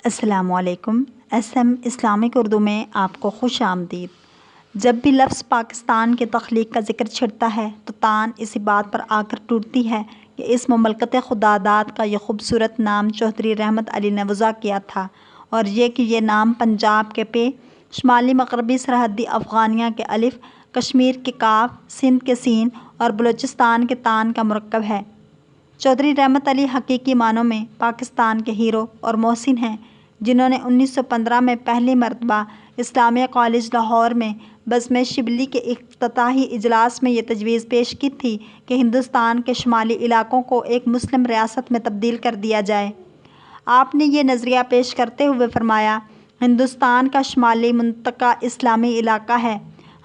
السلام علیکم۔ SM Islamic Urdu میں آپ کو خوش آمدید۔ جب بھی لفظ پاکستان کے تخلیق کا ذکر چھڑتا ہے تو تان اسی بات پر آ کر ٹوٹتی ہے کہ اس مملکت خداداد کا یہ خوبصورت نام چودھری رحمت علی نے وضع کیا تھا، اور یہ کہ یہ نام پنجاب کے پ، شمالی مغربی سرحدی افغانیہ کے الف، کشمیر کے کاف، سندھ کے سین اور بلوچستان کے تان کا مرکب ہے۔ چودھری رحمت علی حقیقی معنوں میں پاکستان کے ہیرو اور محسن ہیں، جنہوں نے 1915 میں پہلی مرتبہ اسلامیہ کالج لاہور میں بزمِ شبلی کے افتتاحی اجلاس میں یہ تجویز پیش کی تھی کہ ہندوستان کے شمالی علاقوں کو ایک مسلم ریاست میں تبدیل کر دیا جائے۔ آپ نے یہ نظریہ پیش کرتے ہوئے فرمایا، ہندوستان کا شمالی منطقہ اسلامی علاقہ ہے،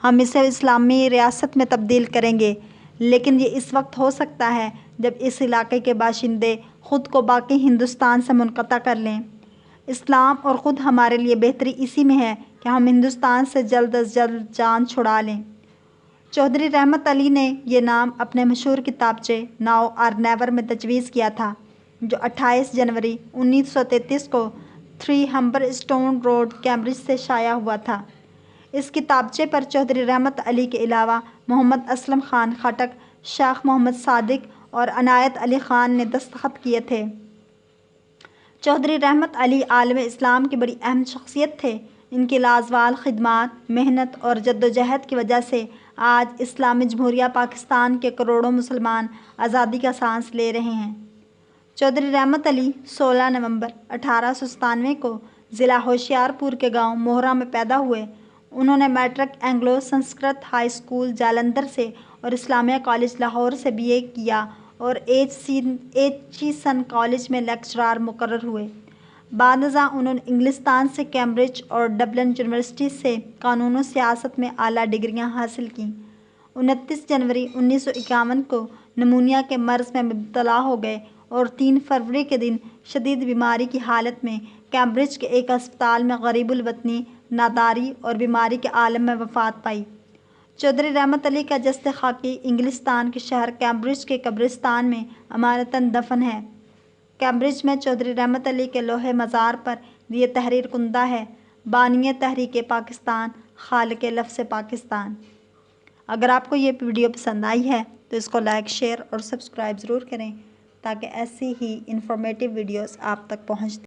ہم اسے اسلامی ریاست میں تبدیل کریں گے، لیکن یہ اس وقت ہو سکتا ہے جب اس علاقے کے باشندے خود کو باقی ہندوستان سے منقطع کر لیں۔ اسلام اور خود ہمارے لیے بہتری اسی میں ہے کہ ہم ہندوستان سے جلد از جلد جان چھڑا لیں۔ چودھری رحمت علی نے یہ نام اپنے مشہور کتابچے ناؤ اور نیور میں تجویز کیا تھا، جو 28 جنوری 1933 کو 3 ہمبر اسٹون روڈ، کیمبرج سے شائع ہوا تھا۔ اس کتابچے پر چودھری رحمت علی کے علاوہ محمد اسلم خان خٹک، شیخ محمد صادق اور عنایت علی خان نے دستخط کیے تھے۔ چودھری رحمت علی عالم اسلام کی بڑی اہم شخصیت تھے۔ ان کی لازوال خدمات، محنت اور جدوجہد کی وجہ سے آج اسلامی جمہوریہ پاکستان کے کروڑوں مسلمان آزادی کا سانس لے رہے ہیں۔ چودھری رحمت علی 16 نومبر 1897 کو ضلع ہوشیارپور کے گاؤں موہرا میں پیدا ہوئے۔ انہوں نے matric Anglo Sanskrit high school Jalandhar سے اور اسلامیہ کالج لاہور سے BA کیا اور ایچیسن کالج میں لیکچرار مقرر ہوئے۔ بعد ازاں انہوں نے انگلستان سے کیمبرج اور ڈبلن یونیورسٹی سے قانون و سیاست میں اعلیٰ ڈگریاں حاصل کیں۔ 29 جنوری 1951 کو نمونیا کے مرض میں مبتلا ہو گئے اور 3 فروری کے دن شدید بیماری کی حالت میں کیمبرج کے ایک ہسپتال میں غریب الوطنی، ناداری اور بیماری کے عالم میں وفات پائی۔ چودھری رحمت علی کا جسد خاکی انگلستان کے شہر کیمبرج کے قبرستان میں امانتاً دفن ہے۔ کیمبرج میں چودھری رحمت علی کے لوح مزار پر یہ تحریر کندہ ہے: بانی تحریک پاکستان، خالق لفظ پاکستان۔ اگر آپ کو یہ ویڈیو پسند آئی ہے تو اس کو لائک، شیئر اور سبسکرائب ضرور کریں تاکہ ایسی ہی انفارمیٹیو ویڈیوز آپ تک پہنچ